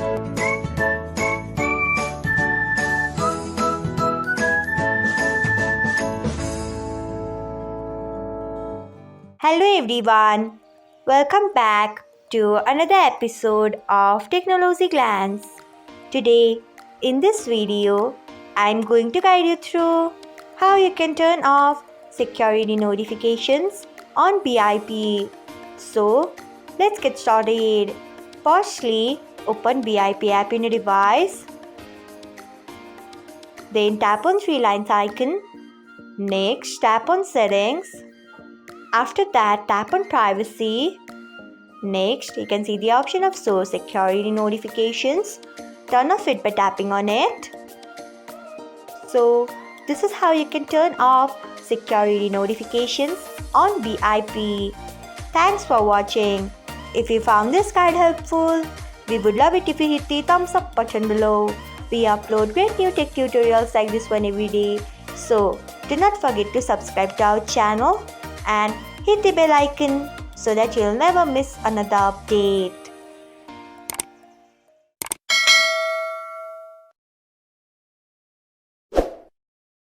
Hello everyone, welcome back to another episode of Technologyglance. Today, in this video, I'm going to guide you through how you can turn off security notifications on BIP. So, let's get started. Firstly, open BIP app in your device. Then tap on three lines icon. Next, tap on settings. After that, tap on privacy. Next, you can see the option of show security notifications. Turn off it by tapping on it. So, this is how you can turn off security notifications on BIP. Thanks for watching. If you found this guide helpful, we would love it if you hit the thumbs up button below. We upload great new tech tutorials like this one every day. So, do not forget to subscribe to our channel and hit the bell icon so that you'll never miss another update.